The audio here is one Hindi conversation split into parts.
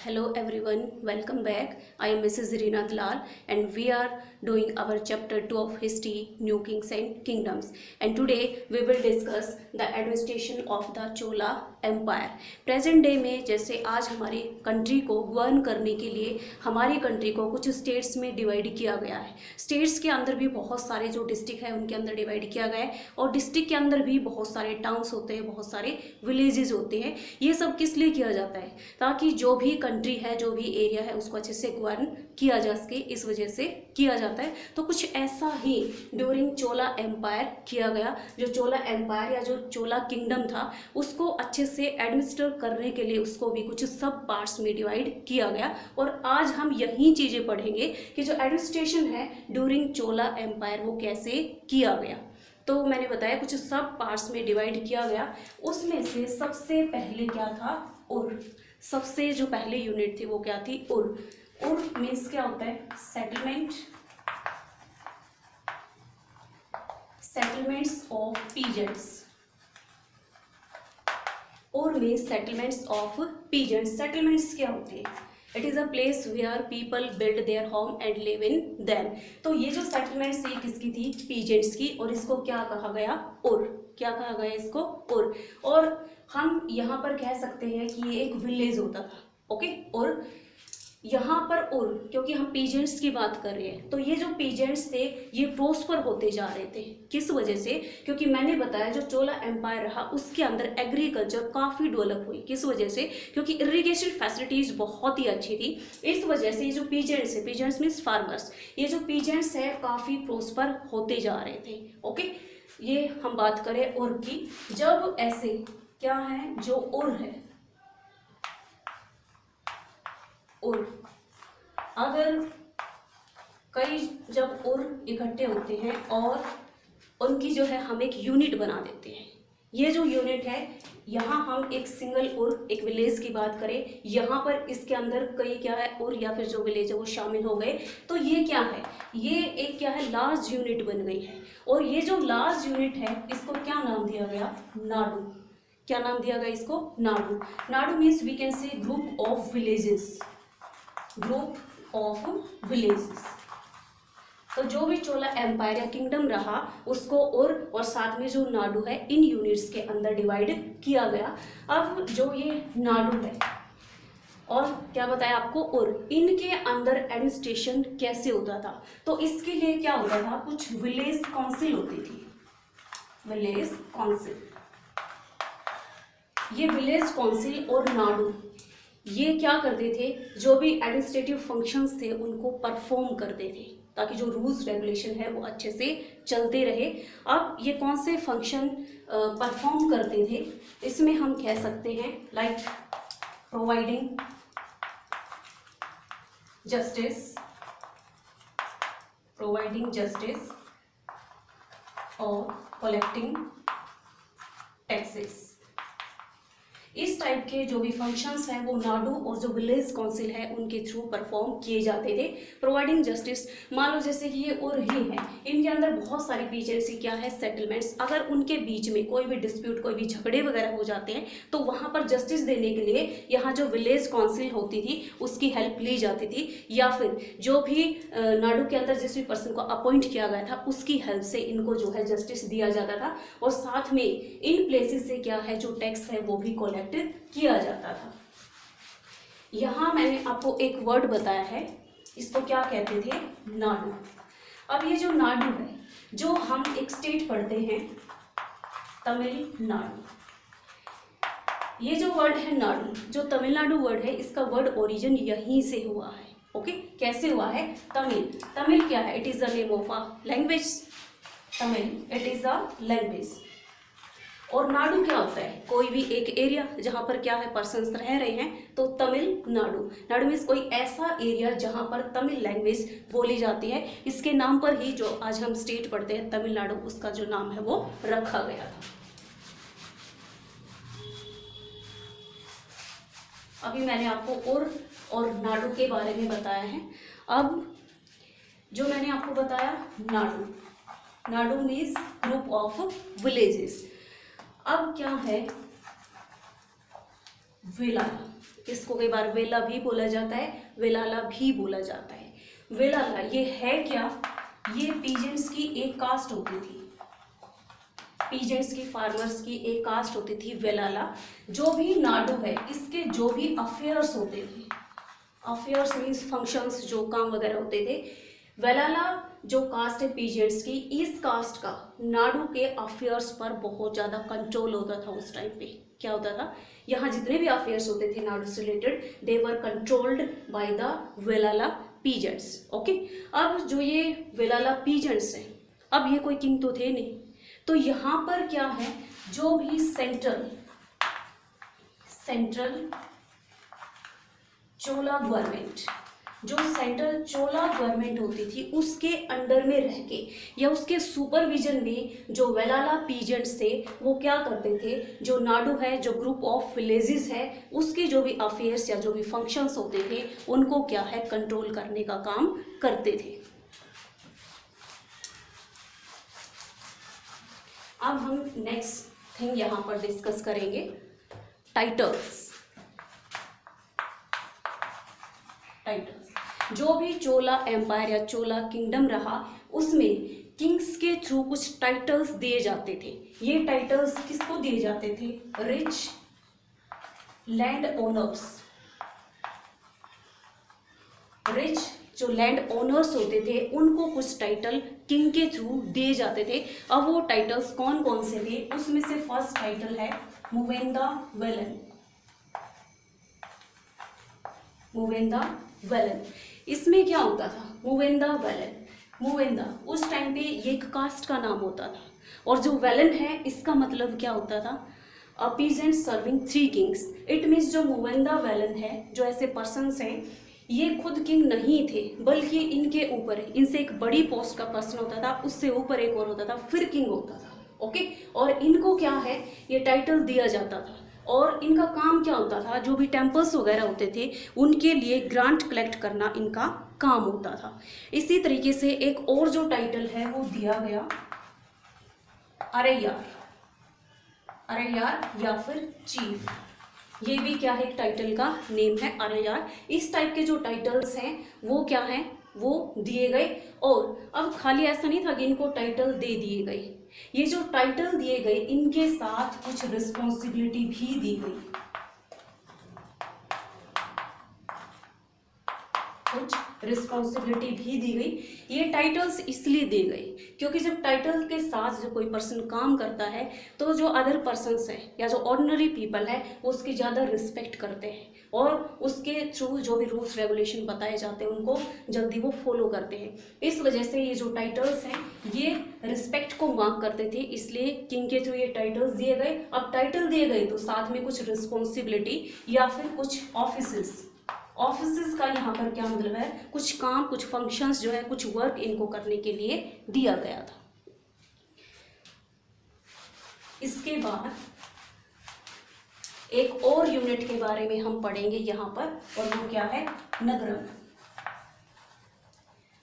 Hello everyone, welcome back. I am Mrs. Rina Dalal and we are doing our chapter 2 of history, New Kings and Kingdoms. And today we will discuss the administration of the Chola Empire. Present day में जैसे आज हमारी कंट्री को गवर्न करने के लिए हमारी कंट्री को कुछ स्टेट्स में डिवाइड किया गया है। स्टेट्स के अंदर भी बहुत सारे जो डिस्ट्रिक्ट है उनके अंदर डिवाइड किया गया है और डिस्ट्रिक्ट के अंदर भी बहुत सारे टाउन्स होते हैं, बहुत सारे विलेजेस होते हैं। ये सब किस लिए किया जाता है? ताकि जो भी कंट्री है, जो भी एरिया है, उसको अच्छे से गवर्न किया जा सके, इस वजह से किया जाता है। तो कुछ ऐसा ही ड्यूरिंग चोला एम्पायर किया गया। जो चोला एम्पायर या जो चोला किंगडम था उसको अच्छे से एडमिनिस्टर करने के लिए उसको भी कुछ सब पार्ट्स में डिवाइड किया गया। और आज हम यही चीज़ें पढ़ेंगे कि जो एडमिनिस्ट्रेशन है ड्यूरिंग चोला एम्पायर वो कैसे किया गया। तो मैंने बताया कुछ सब पार्ट्स में डिवाइड किया गया। उसमें से सबसे पहले क्या था? उर। सबसे जो पहले यूनिट थी वो क्या थी? उर। उर मीन्स क्या होता है? Settlement, settlements of peasants. उर means settlements of peasants. Settlements क्या होते हैं? It is a place where people build their home and live in them. तो ये जो सेटलमेंट्स ये किसकी थी? पीजेंट्स की। और इसको क्या कहा गया? उर। क्या कहा गया इसको? उर। और हम यहाँ पर कह सकते हैं कि ये एक विलेज होता था। ओके। और यहाँ पर उर, क्योंकि हम पीजेंट्स की बात कर रहे हैं, तो ये जो पीजेंट्स थे ये प्रोस्पर होते जा रहे थे। किस वजह से? क्योंकि मैंने बताया जो चोला एम्पायर रहा उसके अंदर एग्रीकल्चर काफ़ी डेवलप हुई। किस वजह से? क्योंकि इरिगेशन फैसिलिटीज़ बहुत ही अच्छी थी। इस वजह से ये जो पीजेंट्स है, पीजेंट्स मीन्स फार्मर्स, ये जो पीजेंट्स है काफ़ी प्रोस्पर होते जा रहे थे। ओके। ये हम बात करें उर की। जब ऐसे क्या है जो उर है, उर, अगर कई जब उर इकट्ठे होते हैं और उनकी जो है हम एक यूनिट बना देते हैं। ये जो यूनिट है, यहाँ हम एक सिंगल उर, एक विलेज की बात करें, यहाँ पर इसके अंदर कई क्या है उर या फिर जो विलेज है वो शामिल हो गए। तो ये क्या है? ये एक क्या है? लार्ज यूनिट बन गई है। और ये जो लार्ज यूनिट है इसको क्या नाम दिया गया? नाडु। क्या नाम दिया गया इसको? Nadu. Nadu means we can say group of villages, group of villages. तो जो भी चोला एम्पायर या किंगडम रहा उसको उर और साथ में जो नाडु है इन यूनिट्स के अंदर डिवाइड किया गया। अब जो ये नाडु है और क्या बताया आपको? उर, इनके अंदर एडमिनिस्ट्रेशन कैसे होता था? तो इसके लिए क्या होता था? कुछ विलेज काउंसिल होती थी। Village council. ये विलेज काउंसिल और नाडु ये क्या करते थे? जो भी एडमिनिस्ट्रेटिव फंक्शंस थे उनको परफॉर्म करते थे ताकि जो रूल्स रेगुलेशन है वो अच्छे से चलते रहे। अब ये कौन से फंक्शन परफॉर्म करते थे? इसमें हम कह सकते हैं like providing justice, providing justice और कलेक्टिंग टैक्सेस। इस टाइप के जो भी फंक्शंस हैं वो नाडु और जो विलेज काउंसिल है उनके थ्रू परफॉर्म किए जाते थे। प्रोवाइडिंग जस्टिस, मान लो जैसे कि ये उर ही है, इनके अंदर बहुत सारी पीजेंट्स की क्या है? सेटलमेंट्स। अगर उनके बीच में कोई भी डिस्प्यूट, कोई भी झगड़े वगैरह हो जाते हैं तो वहाँ पर जस्टिस देने के लिए यहाँ जो विलेज काउंसिल होती थी उसकी हेल्प ली जाती थी, या फिर जो भी नाडु के अंदर जिस भी पर्सन को अपॉइंट किया गया था उसकी हेल्प से इनको जो है जस्टिस दिया जाता था। और साथ में इन प्लेसेस से क्या है जो टैक्स है वो भी कलेक्ट किया जाता था। यहां मैंने आपको एक वर्ड बताया है, इसको क्या कहते थे? नाडु। अब ये जो नाडु है, जो हम एक स्टेट पढ़ते हैं तमिलनाडु, ये जो वर्ड है नाडु, जो तमिलनाडु वर्ड है इसका वर्ड ओरिजिन यहीं से हुआ है। ओके। कैसे हुआ है? तमिल। तमिल क्या है? It is the name of a language. Tamil it is a language. और नाडु क्या होता है? कोई भी एक एरिया जहाँ पर क्या है पर्सन्स रह रहे हैं, तो तमिलनाडु। नाडु मीन्स कोई ऐसा एरिया जहाँ पर तमिल लैंग्वेज बोली जाती है। इसके नाम पर ही जो आज हम स्टेट पढ़ते हैं तमिलनाडु, उसका जो नाम है वो रखा गया था। अभी मैंने आपको उर और नाडु के बारे में बताया है। अब जो मैंने आपको बताया Nadu, Nadu means group of villages. अब क्या है? वेलाला। इसको कई बार वेला भी बोला जाता है, वेलाला भी बोला जाता है। वेलाला ये है क्या? ये पीजेंट्स की एक कास्ट होती थी, पीजेंट्स की, फार्मर्स की एक कास्ट होती थी वेलाला। जो भी नाडु है इसके जो भी अफेयर्स होते थे, अफेयर्स मीन्स फंक्शंस, जो काम वगैरह होते थे, वेलाला जो कास्ट है पीजेंट्स की, इस कास्ट का नाडु के अफेयर्स पर बहुत ज़्यादा कंट्रोल होता था उस टाइम पे। क्या होता था? यहाँ जितने भी अफेयर्स होते थे नाडु से related, they were controlled by the Vellala peasants. Okay, अब जो ये वेलाला पीजेंट्स हैं, अब ये कोई किंग तो थे नहीं, तो यहाँ पर क्या है, जो भी सेंट्रल चोला गवर्नमेंट, जो सेंट्रल चोला गवर्नमेंट होती थी, उसके अंडर में रह के या उसके सुपरविजन में जो वेलाला पीजेंट्स थे वो क्या करते थे, जो नाडु है, जो ग्रुप ऑफ विलेजेस है, उसके जो भी अफेयर्स या जो भी फंक्शंस होते थे उनको क्या है, कंट्रोल करने का काम करते थे। अब हम नेक्स्ट थिंग यहाँ पर डिस्कस करेंगे, टाइटल्स। जो भी चोला एम्पायर या चोला किंगडम रहा, उसमें किंग्स के थ्रू कुछ टाइटल्स दिए जाते थे। ये टाइटल्स किसको दिए जाते थे? रिच लैंड ओनर्स, रिच जो लैंड ओनर्स होते थे उनको कुछ टाइटल किंग के थ्रू दिए जाते थे। अब वो टाइटल्स कौन कौन से थे? उसमें से फर्स्ट टाइटल है मूवेंदा वेलन। मूवेंदा वेलन, इसमें क्या होता था? मूवेंदा वेलन, मूवेंदा उस टाइम पे ये एक कास्ट का नाम होता था, और जो वेलन है इसका मतलब क्या होता था? A peasant serving 3 kings. It means जो मूवेंदा वेलन है, जो ऐसे पर्सन्स हैं, ये खुद किंग नहीं थे, बल्कि इनके ऊपर, इनसे एक बड़ी पोस्ट का पर्सन होता था, उससे ऊपर एक और होता था, फिर किंग होता था। ओके, और इनको क्या है, ये टाइटल दिया जाता था। और इनका काम क्या होता था? जो भी टेम्पल्स वगैरह होते थे उनके लिए ग्रांट कलेक्ट करना इनका काम होता था। इसी तरीके से एक और जो टाइटल है वो दिया गया अरैयार, अरैयार या फिर चीफ। ये भी क्या है, एक टाइटल का नेम है, अरैयार। इस टाइप के जो टाइटल्स हैं वो क्या हैं, वो दिए गए। और अब खाली ऐसा नहीं था कि इनको टाइटल दे दिए गए, ये जो टाइटल दिए गए इनके साथ कुछ रिस्पॉन्सिबिलिटी भी दी गई, कुछ रिस्पॉन्सिबिलिटी भी दी गई। ये टाइटल्स इसलिए दिए गए क्योंकि जब टाइटल के साथ जो कोई पर्सन काम करता है तो जो अदर पर्सन्स हैं या जो ऑर्डिनरी पीपल है वो उसकी ज़्यादा रिस्पेक्ट करते हैं, और उसके थ्रू जो भी रूल्स रेगुलेशन बताए जाते हैं उनको जल्दी वो फॉलो करते हैं। इस वजह से ये जो टाइटल्स हैं ये रिस्पेक्ट को मार्क करते थे, इसलिए किंग के थ्रू ये टाइटल्स दिए गए। अब टाइटल दिए गए तो साथ में कुछ रिस्पॉन्सिबिलिटी या फिर कुछ ऑफिसेस, ऑफिसेस का यहाँ पर क्या मतलब है, कुछ काम, कुछ फंक्शंस जो है, कुछ वर्क इनको करने के लिए दिया गया था। इसके बाद एक और यूनिट के बारे में हम पढ़ेंगे यहाँ पर, और वो क्या है, नगरम।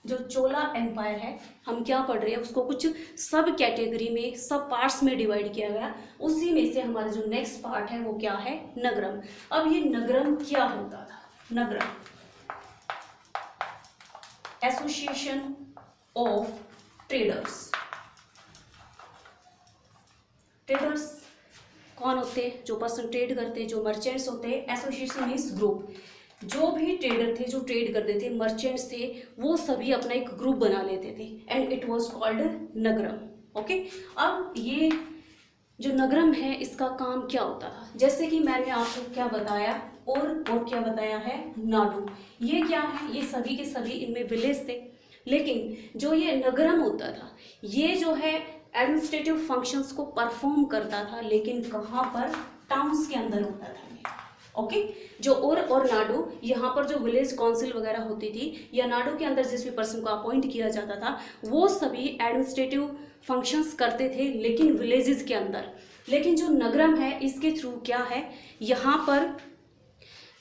जो चोला एम्पायर है, हम क्या पढ़ रहे हैं, उसको कुछ सब कैटेगरी में, सब पार्ट्स में डिवाइड किया गया। उसी में से हमारा जो नेक्स्ट पार्ट है वो क्या है, नगरम। अब ये नगरम क्या होता था? नगरम एसोसिएशन ऑफ ट्रेडर्स। ट्रेडर्स कौन होते हैं? जो पर्सन ट्रेड करते हैं, जो मर्चेंट्स होते हैं। Association means group. जो भी ट्रेडर थे, जो ट्रेड करते थे, मर्चेंट्स थे, वो सभी अपना एक ग्रुप बना लेते थे, and it was called Nagaram. Okay, अब ये जो नगरम है इसका काम क्या होता था? जैसे कि मैंने आपको क्या बताया, और क्या बताया है, नाडु। ये क्या है, ये सभी के सभी इनमें विलेज थे, लेकिन जो ये नगरम होता था ये जो है एडमिनिस्ट्रेटिव फंक्शंस को परफॉर्म करता था, लेकिन कहाँ पर, टाउन्स के अंदर होता था। ओके, जो और नाडु, यहाँ पर जो विलेज काउंसिल वगैरह होती थी या नाडु के अंदर जिस भी पर्सन को अपॉइंट किया जाता था वो सभी एडमिनिस्ट्रेटिव फंक्शंस करते थे, लेकिन विलेजेस के अंदर। लेकिन जो नगरम है इसके थ्रू क्या है, यहाँ पर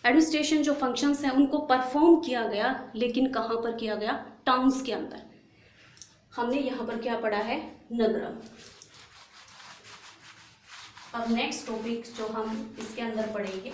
एडमिनिस्ट्रेशन जो फंक्शंस हैं उनको परफॉर्म किया गया, लेकिन कहाँ पर किया गया, टाउन्स के अंदर। हमने यहाँ पर क्या पढ़ा है, नगरम। अब नेक्स्ट टॉपिक जो हम इसके अंदर पढ़ेंगे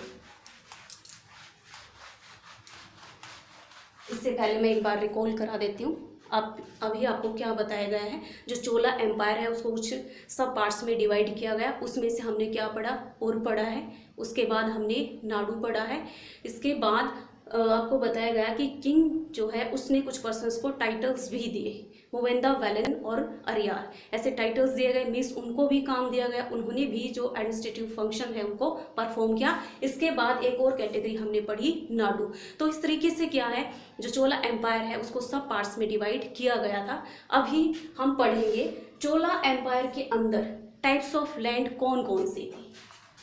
इससे पहले मैं एक बार रिकॉल करा देती हूँ। अब अभी आपको क्या बताया गया है, जो चोला एम्पायर है उसको कुछ सब पार्ट्स में डिवाइड किया गया, उसमें से हमने क्या पढ़ा, और पढ़ा है, उसके बाद हमने नाडु पढ़ा है। इसके बाद आपको बताया गया कि किंग जो है उसने कुछ पर्सन्स को टाइटल्स भी दिए, मूवेंदा, वेलन और अरियार, ऐसे टाइटल्स दिए गए, मीन्स उनको भी काम दिया गया, उन्होंने भी जो एडमिनिस्ट्रेटिव फंक्शन है उनको परफॉर्म किया। इसके बाद एक और कैटेगरी हमने पढ़ी, नाडु। तो इस तरीके से क्या है, जो चोला एम्पायर है उसको सब पार्ट्स में डिवाइड किया गया था। अभी हम पढ़ेंगे चोला एम्पायर के अंदर टाइप्स ऑफ लैंड कौन कौन सी थी।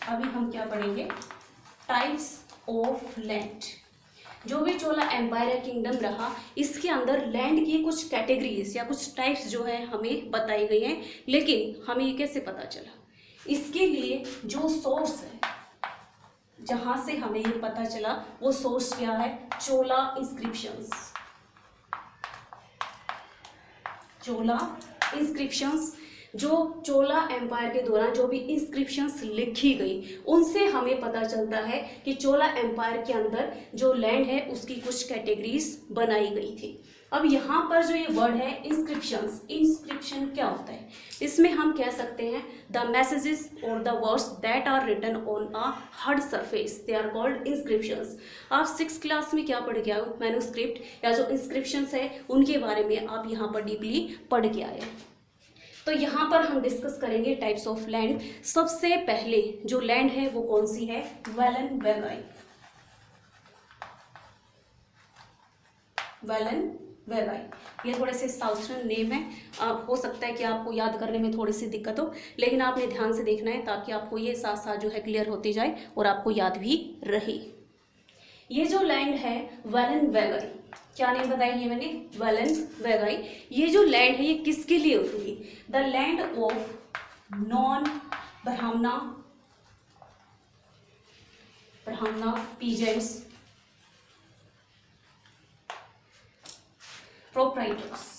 अभी हम क्या पढ़ेंगे, टाइप्स ऑफ लैंड। जो भी चोला एम्पायर या किंगडम रहा, इसके अंदर लैंड की कुछ कैटेगरीज या कुछ टाइप्स जो है हमें बताई गई हैं, लेकिन हमें ये कैसे पता चला, इसके लिए जो सोर्स है जहां से हमें ये पता चला वो सोर्स क्या है, चोला इंस्क्रिप्शंस। चोला इंस्क्रिप्शंस, जो चोला एम्पायर के दौरान जो भी इंस्क्रिप्शंस लिखी गई उनसे हमें पता चलता है कि चोला एम्पायर के अंदर जो लैंड है उसकी कुछ कैटेगरीज बनाई गई थी। अब यहाँ पर जो ये वर्ड है इंस्क्रिप्शंस, इंस्क्रिप्शन क्या होता है, इसमें हम कह सकते हैं द मैसेजेस और the words that are written on a hard surface, they are called inscriptions. आप 6th क्लास में क्या पढ़ के आए हो, मैन्युस्क्रिप्ट या जो इंस्क्रिप्शंस है उनके बारे में आप यहाँ पर डीपली पढ़ के आए। तो यहाँ पर हम डिस्कस करेंगे टाइप्स ऑफ लैंड। सबसे पहले जो लैंड है वो कौन सी है, वेलन वेगाई। वेलन वेगाई, ये थोड़े से साउथर्न नेम है, हो सकता है कि आपको याद करने में थोड़ी सी दिक्कत हो, लेकिन आपने ध्यान से देखना है ताकि आपको ये साथ साथ जो है क्लियर होती जाए और आपको याद भी रहे। ये जो लैंड है वेलन वेगाई, क्या नेम बताया ये मैंने, वेलन वेगाई। ये जो लैंड है ये किसके लिए होती है, द लैंड ऑफ नॉन ब्राह्मणा, ब्राह्मणा पीजेंट्स, प्रोप्राइटर्स।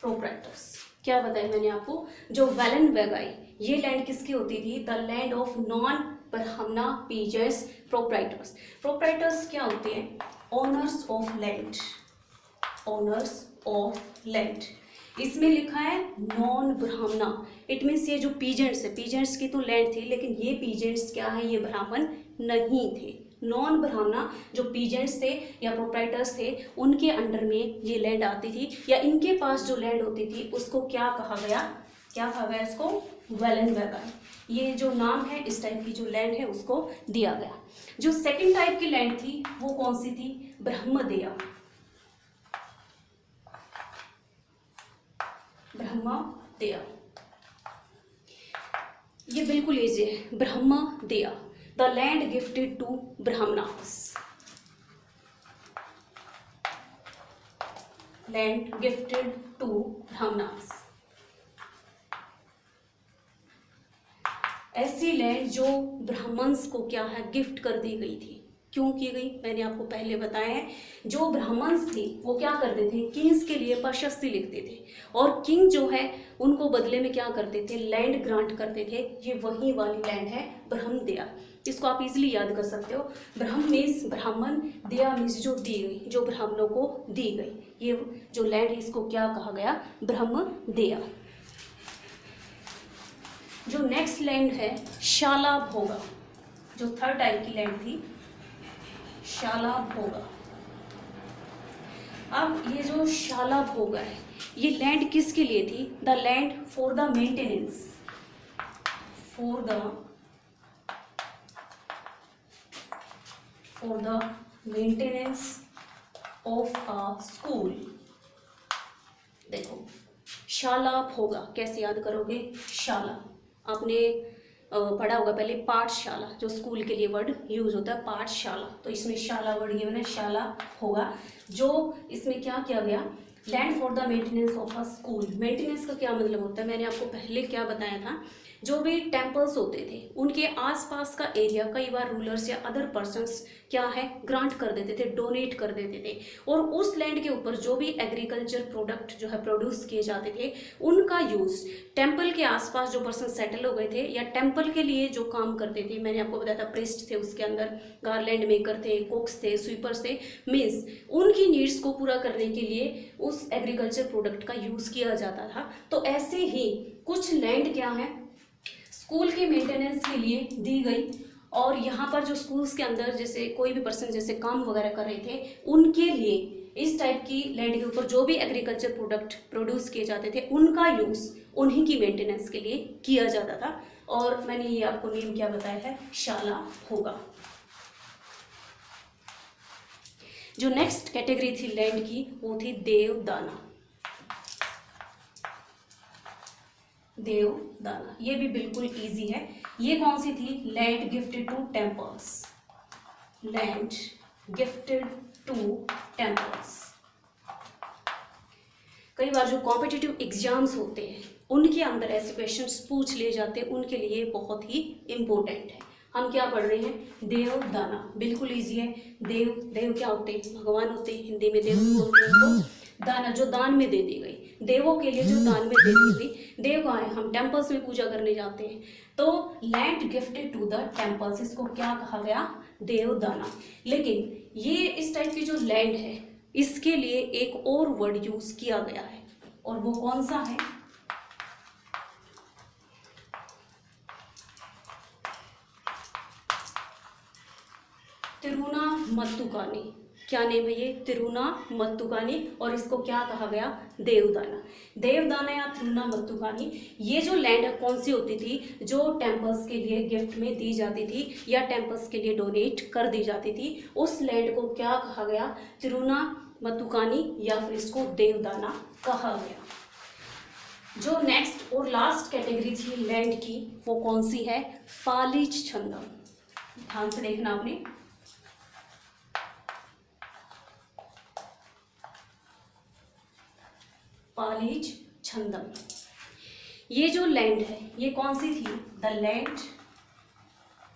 प्रोप्राइटर्स क्या बताया मैंने आपको, जो वेलन वेगाई ये लैंड किसकी होती थी, द लैंड ऑफ नॉन ब्राह्मणा पीजेंट्स प्रोप्राइटर्स। प्रोप्राइटर्स क्या होते हैं, owners of land, owners of land. इसमें लिखा है नॉन ब्राह्मणा, इट मीन्स ये जो पीजेंट्स है, पीजेंट्स की तो लैंड थी लेकिन ये पीजेंट्स क्या है, ये ब्राह्मण नहीं थे। नॉन ब्राह्मणा जो पीजेंट्स थे या प्रोप्राइटर्स थे उनके अंडर में ये लैंड आती थी, या इनके पास जो लैंड होती थी उसको क्या कहा गया, क्या कहा गया इसको, वेलन वेगाई। ये जो नाम है इस टाइप की जो लैंड है उसको दिया गया। जो सेकंड टाइप की लैंड थी वो कौन सी थी, ब्रह्मदेया। ब्रह्मदेया, ये बिल्कुल इजी है, brahmadeya, the land gifted to Brahmanas, land gifted to Brahmanas. ऐसी लैंड जो ब्राह्मण्स को क्या है, गिफ्ट कर दी गई थी। क्यों की गई, मैंने आपको पहले बताया है, जो ब्राह्मण्स थे वो क्या करते थे, किंग्स के लिए प्रशस्ति लिखते थे, और किंग जो है उनको बदले में क्या करते थे, लैंड ग्रांट करते थे। ये वही वाली लैंड है ब्रह्मदेया, इसको आप इजीली याद कर सकते हो। ब्रह्म मीन्स ब्राह्मण, देया मीन्स जो दी गई, जो ब्राह्मणों को दी गई। ये जो लैंड है इसको क्या कहा गया, ब्रह्मदेया। जो नेक्स्ट लैंड है शाला भोगा, जो थर्ड टाइप की लैंड थी, शाला भोगा। अब ये जो शाला भोगा है ये लैंड किसके लिए थी, the land for the maintenance, for the maintenance of a school. देखो शाला भोगा कैसे याद करोगे, शाला आपने पढ़ा होगा पहले, पाठशाला जो स्कूल के लिए वर्ड यूज होता है, पाठशाला, तो इसमें शाला वर्ड ये मैंने शाला होगा। जो इसमें क्या किया गया, land for the maintenance of a school. Maintenance का क्या मतलब होता है, मैंने आपको पहले क्या बताया था, जो भी टेम्पल्स होते थे उनके आसपास का एरिया कई बार रूलर्स या अदर पर्सन्स क्या है ग्रांट कर देते थे, डोनेट कर देते थे, और उस लैंड के ऊपर जो भी एग्रीकल्चर प्रोडक्ट जो है प्रोड्यूस किए जाते थे उनका यूज टेम्पल के आसपास जो पर्सन सेटल हो गए थे या टेम्पल के लिए जो काम करते थे, मैंने आपको बताया था प्रिस्ट थे, उसके अंदर गार्लैंड मेकर थे, कुक्स थे, स्वीपर्स थे, मीन्स उनकी नीड्स को पूरा करने के लिए उस एग्रीकल्चर प्रोडक्ट का यूज किया जाता था। तो ऐसे ही कुछ लैंड क्या है स्कूल के मेंटेनेंस के लिए दी गई, और यहाँ पर जो स्कूल्स के अंदर जैसे कोई भी पर्सन जैसे काम वगैरह कर रहे थे उनके लिए इस टाइप की लैंड के ऊपर जो भी एग्रीकल्चर प्रोडक्ट प्रोड्यूस किए जाते थे उनका यूज उन्हीं की मेंटेनेंस के लिए किया जाता था, और मैंने ये आपको नेम क्या बताया है, शाला होगा। जो नेक्स्ट कैटेगरी थी लैंड की वो थी देवदाना। देवदाना ये भी बिल्कुल इजी है। ये कौन सी थी, land gifted to temples, land gifted to temples. कई बार जो कॉम्पिटिटिव एग्जाम्स होते हैं उनके अंदर ऐसे क्वेश्चंस पूछ लिए जाते हैं, उनके लिए बहुत ही इंपॉर्टेंट है। हम क्या पढ़ रहे हैं, देवदाना, बिल्कुल इजी है। देव देव क्या होते हैं, भगवान होते हैं, हिंदी में देव बोलते हैं उनको। दाना जो दान में दे दी गई, देवों के लिए जो दान में दे दी गई, देव आए, हम टेम्पल्स में पूजा करने जाते हैं, तो land gifted to the temples, इसको क्या कहा गया, देवदाना। लेकिन ये इस टाइप की जो लैंड है इसके लिए एक और वर्ड यूज किया गया है, और वो कौन सा है, तिरुनामत्तुकानी। क्या नेम है ये, तिरुनामत्तुकानी, और इसको क्या कहा गया, देवदाना। देवदाना या तिरुनामत्तुकानी ये जो लैंड है कौन सी होती थी, जो टेम्पल्स के लिए गिफ्ट में दी जाती थी या टेम्पल्स के लिए डोनेट कर दी जाती थी, उस लैंड को क्या कहा गया, तिरुनामत्तुकानी, या फिर इसको देवदाना कहा गया। जो नेक्स्ट और लास्ट कैटेगरी थी लैंड की वो कौन सी है, पालीच छंदम। ध्यान से देखना आपने, पालीच छंदम। ये जो लैंड है ये कौन सी थी, the land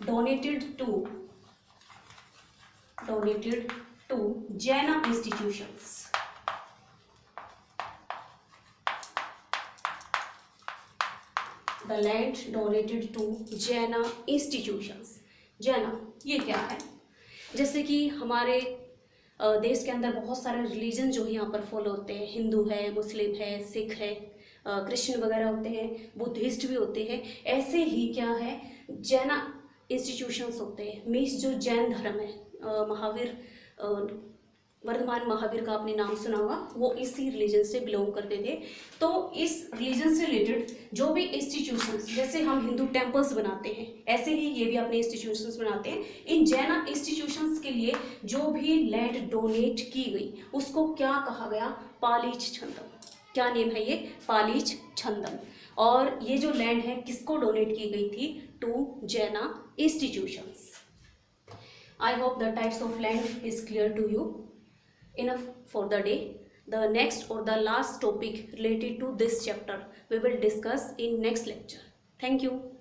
donated to Jaina institutions. The land donated to Jaina institutions. Jaina ये क्या है, जैसे कि हमारे देश के अंदर बहुत सारे रिलीजन जो यहाँ पर फॉलो होते हैं, हिंदू है, मुस्लिम है, सिख है, क्रिश्चियन वगैरह होते हैं, बुद्धिस्ट भी होते हैं। ऐसे ही क्या है, जैन इंस्टीट्यूशंस होते हैं, मीन्स जो जैन धर्म है, महावीर, वर्धमान महावीर का आपने नाम सुना होगा, वो इसी रिलीजन से बिलोंग करते थे। तो इस रिलीजन से रिलेटेड जो भी इंस्टीट्यूशंस, जैसे हम हिंदू टेम्पल्स बनाते हैं ऐसे ही ये भी अपने इंस्टीट्यूशंस बनाते हैं। इन जैन इंस्टीट्यूशंस के लिए जो भी लैंड डोनेट की गई उसको क्या कहा गया, पालीच छंदम। क्या नेम है ये, पालीच छंदम। और ये जो लैंड है किसको डोनेट की गई थी, to Jaina institutions. I hope the types of land is clear to you. Enough for the day. The next or the last topic related to this chapter we will discuss in next lecture. Thank you.